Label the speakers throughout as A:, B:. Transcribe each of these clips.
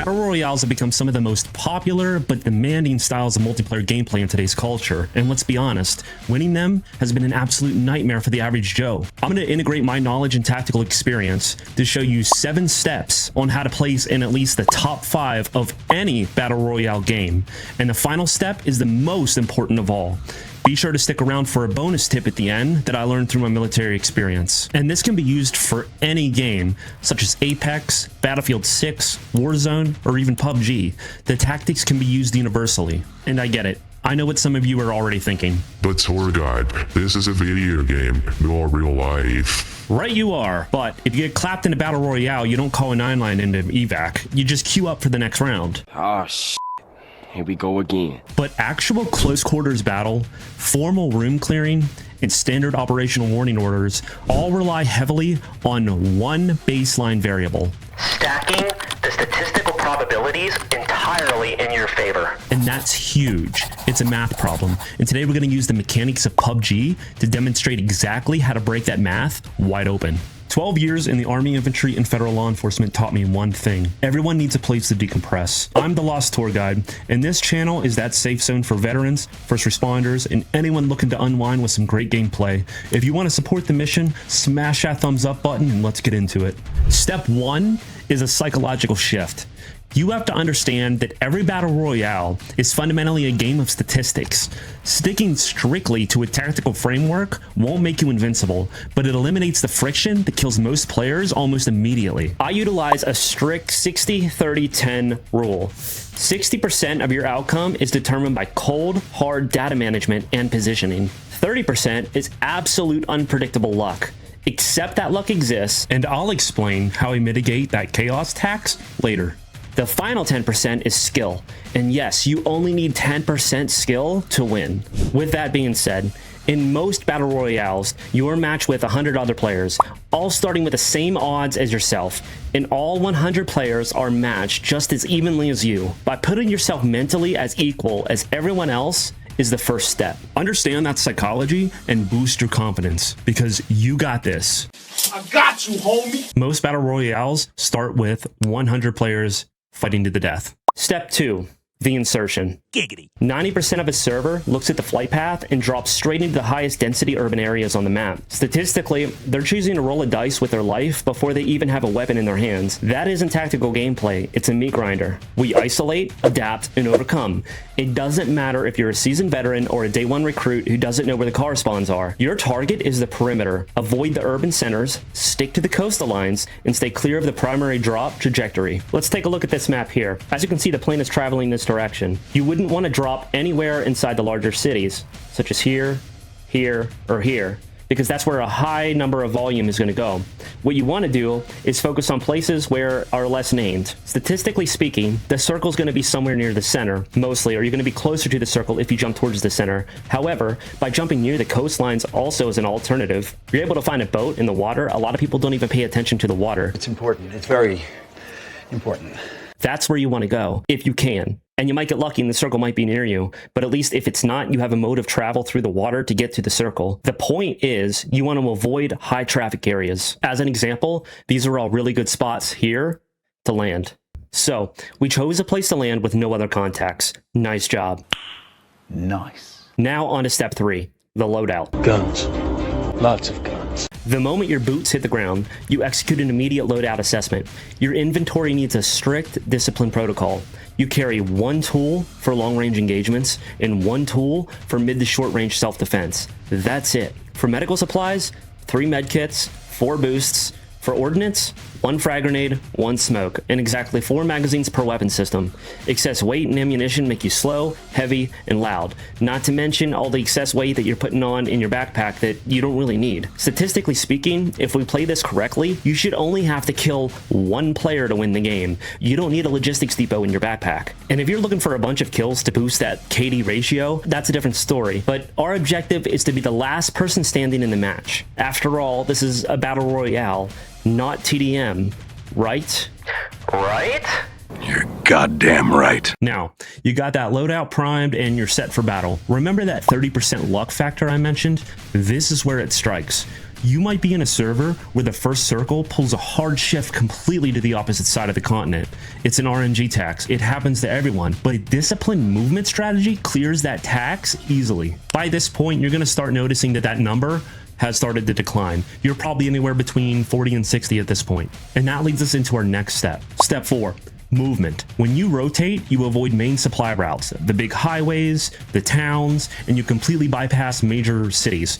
A: Battle Royales have become some of the most popular but demanding styles of multiplayer gameplay in today's culture, and let's be honest, winning them has been an absolute nightmare for the average Joe. I'm going to integrate my knowledge and tactical experience to show you 7 steps on how to place in at least the top 5 of any Battle Royale game, and the final step is the most important of all. Be sure to stick around for a bonus tip at the end that I learned through my military experience. And this can be used for any game, such as Apex, Battlefield 6, Warzone, or even PUBG. The tactics can be used universally. And I get it. I know what some of you are already thinking.
B: But tour guide, this is a video game, not real life.
A: Right you are, but if you get clapped in a Battle Royale, you don't call a 9-line into evac. You just queue up for the next round.
C: Oh, shit. Here we go again.
A: But actual close quarters battle, formal room clearing, and standard operational warning orders all rely heavily on one baseline variable.
D: Stacking the statistical probabilities entirely in your favor.
A: And that's huge. It's a math problem. And today we're going to use the mechanics of PUBG to demonstrate exactly how to break that math wide open. 12 years in the Army, Infantry, and Federal Law Enforcement taught me one thing. Everyone needs a place to decompress. I'm the Lost Tour Guide, and this channel is that safe zone for veterans, first responders, and anyone looking to unwind with some great gameplay. If you want to support the mission, smash that thumbs up button and let's get into it. Step 1 is a psychological shift. You have to understand that every Battle Royale is fundamentally a game of statistics. Sticking strictly to a tactical framework won't make you invincible, but it eliminates the friction that kills most players almost immediately. I utilize a strict 60-30-10 rule. 60% of your outcome is determined by cold, hard data management and positioning. 30% is absolute unpredictable luck. Accept that luck exists, and I'll explain how I mitigate that chaos tax later. The final 10% is skill, and yes, you only need 10% skill to win. With that being said, in most Battle Royales, you are matched with 100 other players, all starting with the same odds as yourself, and all 100 players are matched just as evenly as you. By putting yourself mentally as equal as everyone else is the first step. Understand that psychology and boost your confidence, because you got this.
E: I got you, homie!
A: Most Battle Royales start with 100 players fighting to the death. Step 2, the insertion.
E: Giggity.
A: 90% of a server looks at the flight path and drops straight into the highest density urban areas on the map. Statistically, they're choosing to roll a dice with their life before they even have a weapon in their hands. That isn't tactical gameplay, it's a meat grinder. We isolate, adapt, and overcome. It doesn't matter if you're a seasoned veteran or a day one recruit who doesn't know where the car spawns are. Your target is the perimeter. Avoid the urban centers, stick to the coastal lines, and stay clear of the primary drop trajectory. Let's take a look at this map here. As you can see, the plane is traveling this direction. You wouldn't want to drop anywhere inside the larger cities, such as here, here, or here, because that's where a high number of volume is going to go. What you want to do is focus on places where are less named. Statistically speaking, the circle is going to be somewhere near the center, mostly, or you're going to be closer to the circle if you jump towards the center. However, by jumping near the coastlines also as an alternative, you're able to find a boat in the water. A lot of people don't even pay attention to the water.
F: It's important. It's very important.
A: That's where you want to go, if you can. And you might get lucky and the circle might be near you, but at least if it's not, you have a mode of travel through the water to get to the circle. The point is, you want to avoid high traffic areas. As an example, these are all really good spots here to land. So, we chose a place to land with no other contacts. Nice job.
F: Nice.
A: Now on to step 3, the loadout.
F: Guns. Lots of guns.
A: The moment your boots hit the ground, you execute an immediate loadout assessment. Your inventory needs a strict discipline protocol. You carry one tool for long-range engagements and one tool for mid to short-range self-defense. That's it. For medical supplies, 3 medkits, 4 boosts. For ordnance, 1 frag grenade, 1 smoke, and exactly 4 magazines per weapon system. Excess weight and ammunition make you slow, heavy, and loud. Not to mention all the excess weight that you're putting on in your backpack that you don't really need. Statistically speaking, if we play this correctly, you should only have to kill 1 player to win the game. You don't need a logistics depot in your backpack. And if you're looking for a bunch of kills to boost that KD ratio, that's a different story. But our objective is to be the last person standing in the match. After all, this is a battle royale, not TDM, right?
D: Right?
E: You're goddamn right.
A: Now, you got that loadout primed and you're set for battle. Remember that 30% luck factor I mentioned? This is where it strikes. You might be in a server where the first circle pulls a hard shift completely to the opposite side of the continent. It's an RNG tax. It happens to everyone, but a disciplined movement strategy clears that tax easily. By this point, you're going to start noticing that number has started to decline. You're probably anywhere between 40 and 60 at this point. And that leads us into our next step. Step 4. Movement. When you rotate, you avoid main supply routes, the big highways, the towns, and you completely bypass major cities.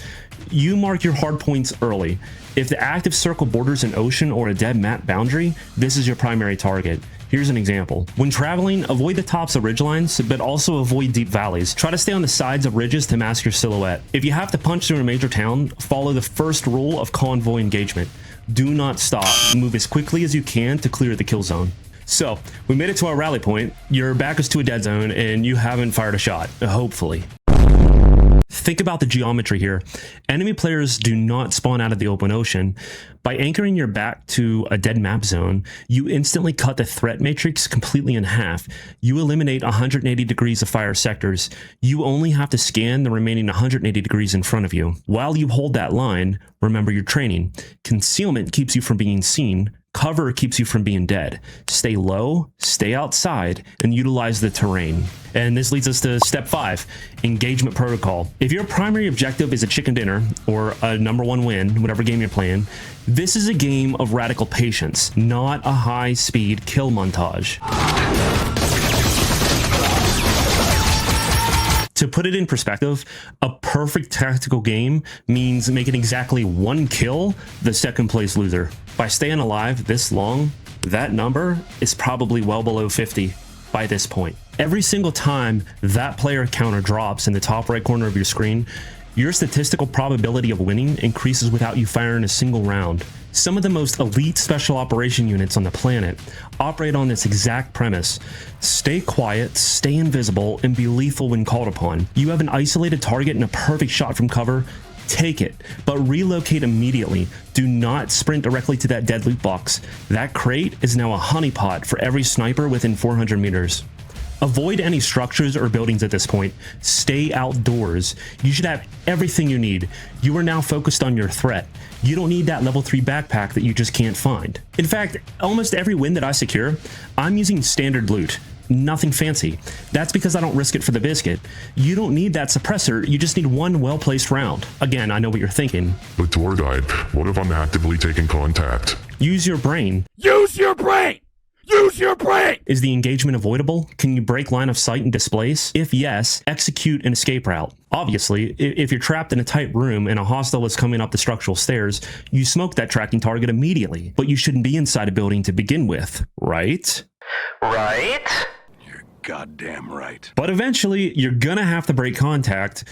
A: You mark your hard points early. If the active circle borders an ocean or a dead map boundary, this is your primary target. Here's an example. When traveling, avoid the tops of ridgelines, but also avoid deep valleys. Try to stay on the sides of ridges to mask your silhouette. If you have to punch through a major town, follow the first rule of convoy engagement. Do not stop. Move as quickly as you can to clear the kill zone. So, we made it to our rally point. Your back is to a dead zone, and you haven't fired a shot, hopefully. Think about the geometry here. Enemy players do not spawn out of the open ocean. By anchoring your back to a dead map zone, you instantly cut the threat matrix completely in half. You eliminate 180 degrees of fire sectors. You only have to scan the remaining 180 degrees in front of you. While you hold that line, remember your training. Concealment keeps you from being seen. Cover keeps you from being dead. Stay low, stay outside, and utilize the terrain. And this leads us to step 5, engagement protocol. If your primary objective is a chicken dinner or a #1 win, whatever game you're playing, this is a game of radical patience, not a high-speed kill montage. To put it in perspective, a perfect tactical game means making exactly 1 kill the second place loser. By staying alive this long, that number is probably well below 50 by this point. Every single time that player counter drops in the top right corner of your screen, your statistical probability of winning increases without you firing a single round. Some of the most elite special operation units on the planet operate on this exact premise. Stay quiet, stay invisible, and be lethal when called upon. You have an isolated target and a perfect shot from cover, take it, but relocate immediately. Do not sprint directly to that dead loot box. That crate is now a honeypot for every sniper within 400 meters. Avoid any structures or buildings at this point. Stay outdoors. You should have everything you need. You are now focused on your threat. You don't need that level 3 backpack that you just can't find. In fact, almost every win that I secure, I'm using standard loot. Nothing fancy. That's because I don't risk it for the biscuit. You don't need that suppressor, you just need 1 well-placed round. Again, I know what you're thinking.
B: But tour guide, what if I'm actively taking contact?
A: Use your brain.
E: Use your brain! Use your brain!
A: Is the engagement avoidable? Can you break line of sight and displace? If yes, execute an escape route. Obviously, if you're trapped in a tight room and a hostile is coming up the structural stairs, you smoke that tracking target immediately. But you shouldn't be inside a building to begin with, right?
D: Right?
E: You're goddamn right.
A: But eventually, you're gonna have to break contact,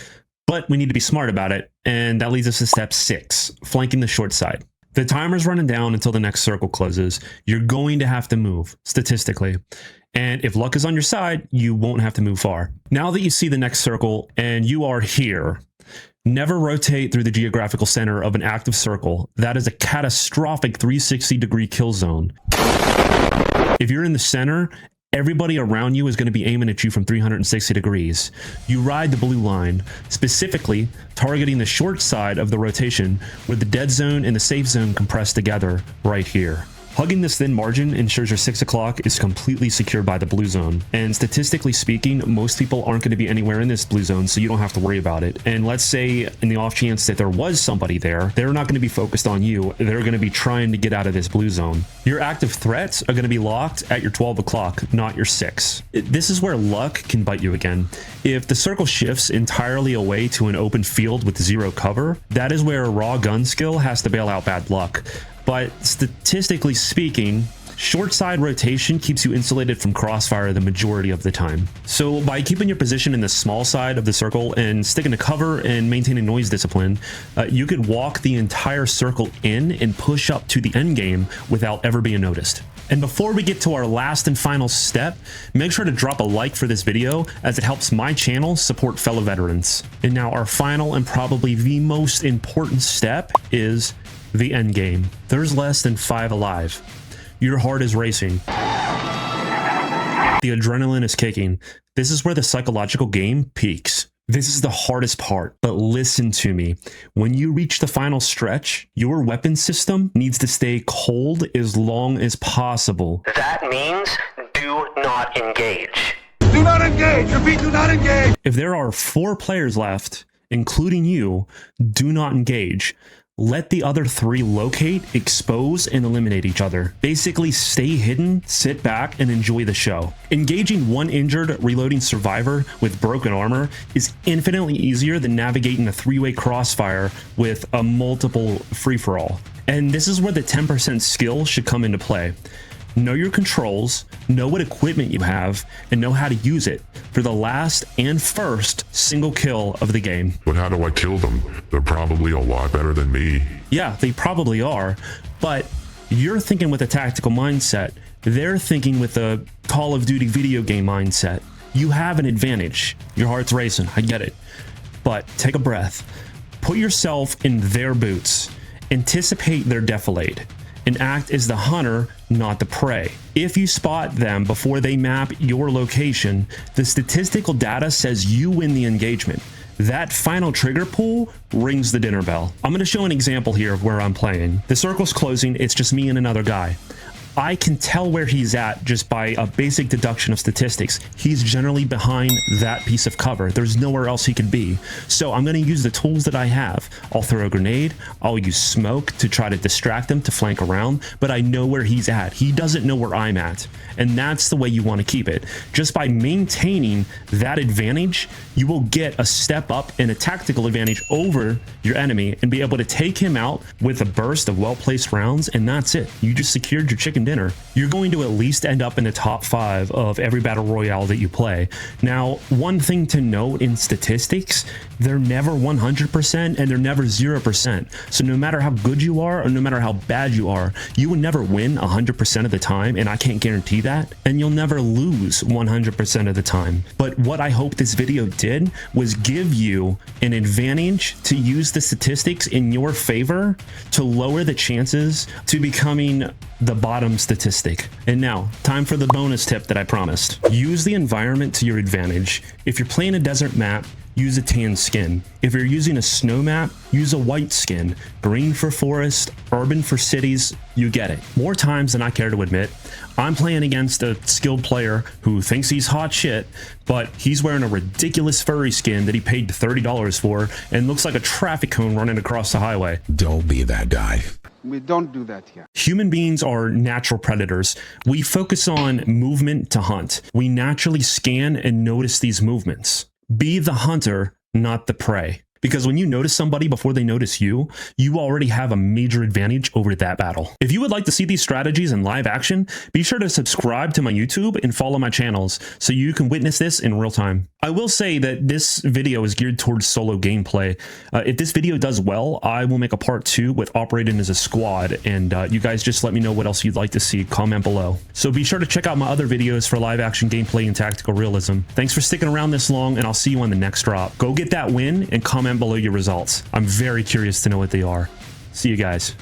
A: but we need to be smart about it, and that leads us to step 6, flanking the short side. The timer's running down until the next circle closes. You're going to have to move, statistically. And if luck is on your side, you won't have to move far. Now that you see the next circle and you are here, never rotate through the geographical center of an active circle. That is a catastrophic 360-degree kill zone. If you're in the center, everybody around you is going to be aiming at you from 360 degrees. You ride the blue line, specifically targeting the short side of the rotation where the dead zone and the safe zone compress together right here. Hugging this thin margin ensures your 6 o'clock is completely secured by the blue zone. And statistically speaking, most people aren't going to be anywhere in this blue zone, so you don't have to worry about it. And let's say in the off chance that there was somebody there, they're not going to be focused on you. They're going to be trying to get out of this blue zone. Your active threats are going to be locked at your 12 o'clock, not your 6. This is where luck can bite you again. If the circle shifts entirely away to an open field with 0 cover, that is where raw gun skill has to bail out bad luck. But statistically speaking, short side rotation keeps you insulated from crossfire the majority of the time. So by keeping your position in the small side of the circle and sticking to cover and maintaining noise discipline, you could walk the entire circle in and push up to the end game without ever being noticed. And before we get to our last and final step, make sure to drop a like for this video as it helps my channel support fellow veterans. And now our final and probably the most important step is the end game. There's less than 5 alive. Your heart is racing. The adrenaline is kicking. This is where the psychological game peaks. This is the hardest part, but listen to me. When you reach the final stretch, your weapon system needs to stay cold as long as possible.
D: That means do not engage.
E: Do not engage! Repeat, do not engage!
A: If there are 4 players left, including you, do not engage. Let the other 3 locate, expose, and eliminate each other. Basically, stay hidden, sit back, and enjoy the show. Engaging one injured, reloading survivor with broken armor is infinitely easier than navigating a 3-way crossfire with a multiple free-for-all. And this is where the 10% skill should come into play. Know your controls, know what equipment you have, and know how to use it for the last and first single kill of the game.
B: But how do I kill them? They're probably a lot better than me.
A: Yeah, they probably are, but you're thinking with a tactical mindset. They're thinking with a Call of Duty video game mindset. You have an advantage. Your heart's racing, I get it. But take a breath. Put yourself in their boots. Anticipate their defilade. And act as the hunter, not the prey. If you spot them before they map your location, the statistical data says you win the engagement. That final trigger pull rings the dinner bell. I'm going to show an example here of where I'm playing. The circle's closing, it's just me and another guy. I can tell where he's at just by a basic deduction of statistics. He's generally behind that piece of cover. There's nowhere else he could be. So I'm going to use the tools that I have. I'll throw a grenade. I'll use smoke to try to distract him, to flank around, but I know where he's at. He doesn't know where I'm at. And that's the way you want to keep it. Just by maintaining that advantage, you will get a step up and a tactical advantage over your enemy and be able to take him out with a burst of well-placed rounds, and that's it. You just secured your chicken dinner. You're going to at least end up in the top 5 of every battle royale that you play. Now, one thing to note in statistics, they're never 100% and they're never 0%. So no matter how good you are or no matter how bad you are, you will never win 100% of the time, and I can't guarantee that, and you'll never lose 100% of the time. But what I hope this video did was give you an advantage to use the statistics in your favor to lower the chances to becoming the bottom statistic. And now, time for the bonus tip that I promised. Use the environment to your advantage. If you're playing a desert map, use a tan skin. If you're using a snow map, use a white skin. Green for forest, urban for cities, you get it. More times than I care to admit, I'm playing against a skilled player who thinks he's hot shit, but he's wearing a ridiculous furry skin that he paid $30 for and looks like a traffic cone running across the highway.
G: Don't be that guy.
H: We don't do that here.
A: Human beings are natural predators. We focus on movement to hunt. We naturally scan and notice these movements. Be the hunter, not the prey. Because when you notice somebody before they notice you, you already have a major advantage over that battle. If you would like to see these strategies in live action, be sure to subscribe to my YouTube and follow my channels so you can witness this in real time. I will say that this video is geared towards solo gameplay. If this video does well, I will make a part 2 with operating as a squad, and you guys just let me know what else you'd like to see. Comment below. So be sure to check out my other videos for live action gameplay and tactical realism. Thanks for sticking around this long, and I'll see you on the next drop. Go get that win and comment below your results. I'm very curious to know what they are. See you guys.